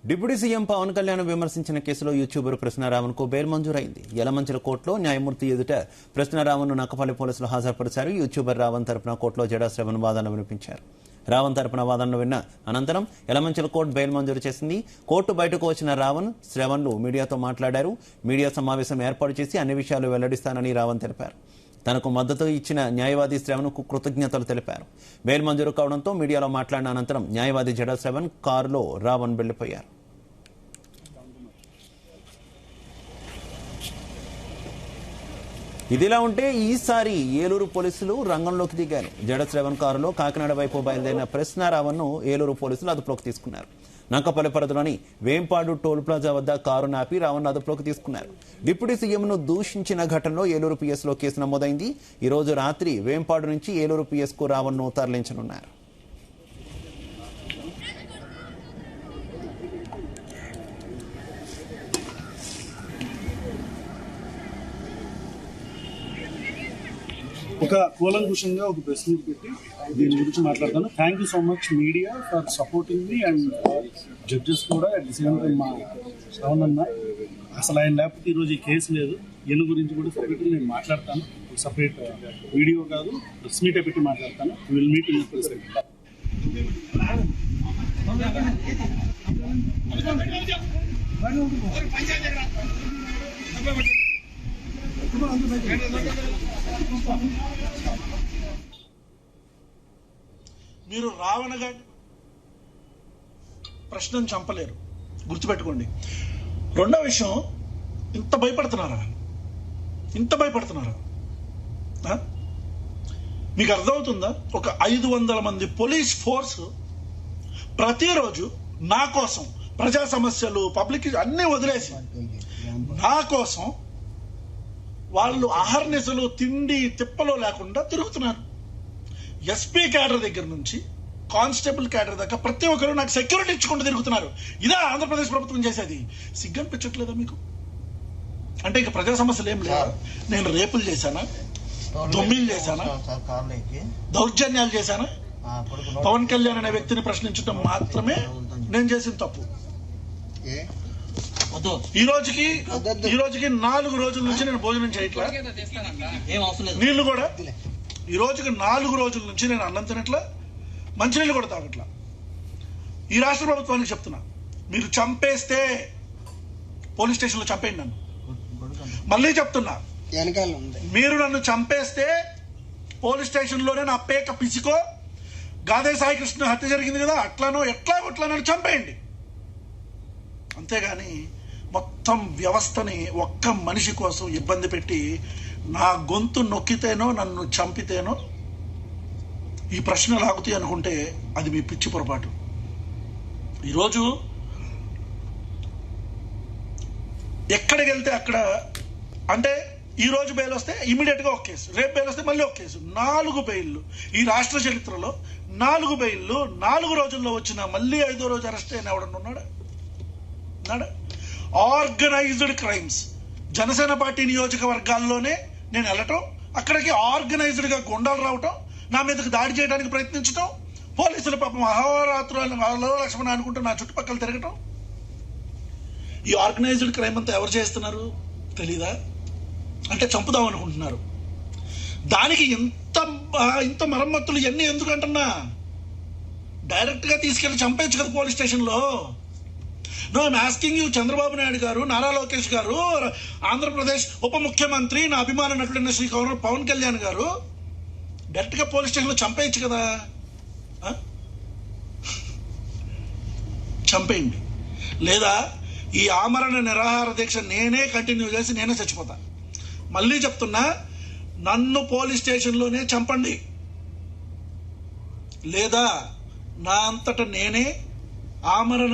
Deputy CM Pawan Kalyan విమర్శించిన కేసులో YouTuber ప్రశ్నారావణ్కు bail మంజూరైంది. Yelamanchili కోర్టులో న్యాయమూర్తి ఎదుట ప్రశ్నారావణ్ను నక్కపల్లి పోలీసులు హాజరుపరిచారు. యూట్యూబర్ రావణ్ తరపున కోర్టులో జడా శ్రవణ్ వాదనలు వినిపించారు. రావణ్ తరపున వాదనలు విన్న అనంతరం యలమంచిల కోర్టు బెయిల్ మంజూరు చేసింది. కోర్టు బయటకు వచ్చిన రావణ్, శ్రవణ్లు మీడియాతో మాట్లాడారు. మీడియా సమావేశం ఏర్పాటు చేసి అన్ని విషయాలు వెల్లడిస్తానని రావణ్ తెలిపారు. తనకు మద్దతు ఇచ్చిన న్యాయవాది శ్రవణ్కు కృతజ్ఞతలు తెలిపారు. బెయిల్ మంజూరు కావడంతో మీడియాలో మాట్లాడిన అనంతరం న్యాయవాది జడా శ్రవణ్ కారులో రావణ్ వెళ్లిపోయారు. ఇదిలా ఉంటే ఈసారి ఏలూరు పోలీసులు రంగంలోకి దిగారు. జడా శ్రవణ్ కారులో కాకినాడ వైపు బయలుదేరిన ప్రశ్నారావణ్ను ఏలూరు పోలీసులు అదుపులోకి తీసుకున్నారు. నక్కపల్లి పరిధిలోని వేంపాడు టోల్ ప్లాజా వద్ద కారు నాపి రావణ్ అదుపులోకి తీసుకున్నారు. డిప్యూటీ సీఎంను దూషించిన ఘటనలో ఏలూరు పిఎస్లో కేసు నమోదైంది. ఈ రోజు రాత్రి వేంపాడు నుంచి ఏలూరు పిఎస్కు రావణ్ను తరలించనున్నారు. ఒక కూలంకుషంగా ఒక ప్రెస్ మీట్ పెట్టి దీని గురించి మాట్లాడతాను. Thank you so much media for supporting me and judges కూడా అట్ ది సేమ్ టైం మా శ్రవణ్ అన్న. అసలు ఆయన లేకపోతే ఈరోజు ఈ కేసు లేదు. ఈయన గురించి కూడా సపరేట్గా నేను మాట్లాడతాను. సపరేట్ వీడియో కాదు, ప్రెస్ మీట్ పెట్టి మాట్లాడతాను. Will meet in press meet. మీరు రావణ గారి ప్రశ్నను చంపలేరు, గుర్తుపెట్టుకోండి. రెండో విషయం, ఇంత భయపడుతున్నారా? మీకు అర్థమవుతుందా? ఒక 500 మంది పోలీస్ ఫోర్స్ ప్రతిరోజు నా కోసం ప్రజా సమస్యలు, పబ్లిక్ అన్నీ వదిలేసి నా కోసం వాళ్ళు అహర్నిశలు తిండి తిప్పలో లేకుండా తిరుగుతున్నారు. ఎస్పీ క్యాడర్ దగ్గర నుంచి కానిస్టేబుల్ క్యాడర్ దాకా ప్రతి ఒక్కరు నాకు సెక్యూరిటీ ఇచ్చుకుంటూ తిరుగుతున్నారు. ఇదా ఆంధ్రప్రదేశ్ ప్రభుత్వం చేసేది? సిగ్గనిపించట్లేదా మీకు? అంటే ఇక ప్రజా సమస్యలు ఏం లేవా? నేను రేపులు చేశానా, దొమ్మిలు చేశానా, దౌర్జన్యాలు చేశానా? పవన్ కళ్యాణ్ అనే వ్యక్తిని ప్రశ్నించడం మాత్రమే నేను చేసిన తప్పు. ఈ రోజుకి 4 రోజుల నుంచి నేను భోజనం చేయట్లా, నీళ్లు కూడా ఈ రోజుకి 4 రోజుల నుంచి నేను అన్నం తినట్లా, మంచినీళ్ళు కూడా తాగట్లా. ఈ రాష్ట్ర ప్రభుత్వానికి చెప్తున్నా, మీరు చంపేస్తే పోలీస్ స్టేషన్లో చంపేయండి నన్ను. మళ్ళీ చెప్తున్నా, మీరు నన్ను చంపేస్తే పోలీస్ స్టేషన్లోనే నా పేక పిసికో, గాదే సాయి కృష్ణ హత్య జరిగింది కదా, అట్లానో ఎట్లా నన్ను చంపేయండి. అంతేగాని మొత్తం వ్యవస్థని ఒక్క మనిషి కోసం ఇబ్బంది పెట్టి నా గొంతు నొక్కితేనో నన్ను చంపితేనో ఈ ప్రశ్న లాగుతాయి అనుకుంటే అది మీ పిచ్చి పొరపాటు. ఈరోజు ఎక్కడికి వెళ్తే అక్కడ, అంటే ఈ రోజు బెయిల్ వస్తే ఇమీడియట్గా ఒక కేసు, రేపు బెయిల్ వస్తే మళ్ళీ ఒక కేసు. 4 బెయిల్లు ఈ రాష్ట్ర చరిత్రలో, 4 బెయిల్లు 4 రోజుల్లో వచ్చిన మళ్ళీ 5వ రోజు అరెస్ట్ అయిన ఎవడన్నా ఉన్నాడా? Organised crimes. జనసేన పార్టీ నియోజకవర్గాల్లోనే నేను వెళ్ళటం, అక్కడికి ఆర్గనైజ్డ్ గా గుండాలు రావటం, నా మీదకి దాడి చేయడానికి ప్రయత్నించటం, పోలీసులు పాపం అహోరాత్రులు లక్ష్మణ అనుకుంటూ నా చుట్టుపక్కల తిరగటం. ఈ ఆర్గనైజ్డ్ క్రైమ్ అంతా ఎవరు చేస్తున్నారు తెలీదా? అంటే చంపుదాం అనుకుంటున్నారు. దానికి ఇంత మరమ్మతులు ఇవన్నీ ఎందుకంటున్నా? డైరెక్ట్ గా తీసుకెళ్లి చంపేయచ్చు కదా పోలీస్ స్టేషన్లో. No, I'm asking you, Chandrababu Naidu గారు, నారా లోకేష్ గారు, ఆంధ్రప్రదేశ్ ఉప ముఖ్యమంత్రి, నా అభిమాన నటుడైన శ్రీ పవన్ కళ్యాణ్ గారు, డైరెక్ట్ గా పోలీస్ స్టేషన్లో చంపేయచ్చు కదా. చంపేయండి. లేదా ఈ ఆమరణ నిరాహార దీక్ష నేనే కంటిన్యూ చేసి నేనే చచ్చిపోతా. మళ్ళీ చెప్తున్నా, నన్ను పోలీస్ స్టేషన్లోనే చంపండి, లేదా నా అంతటా నేనే ఆమరణ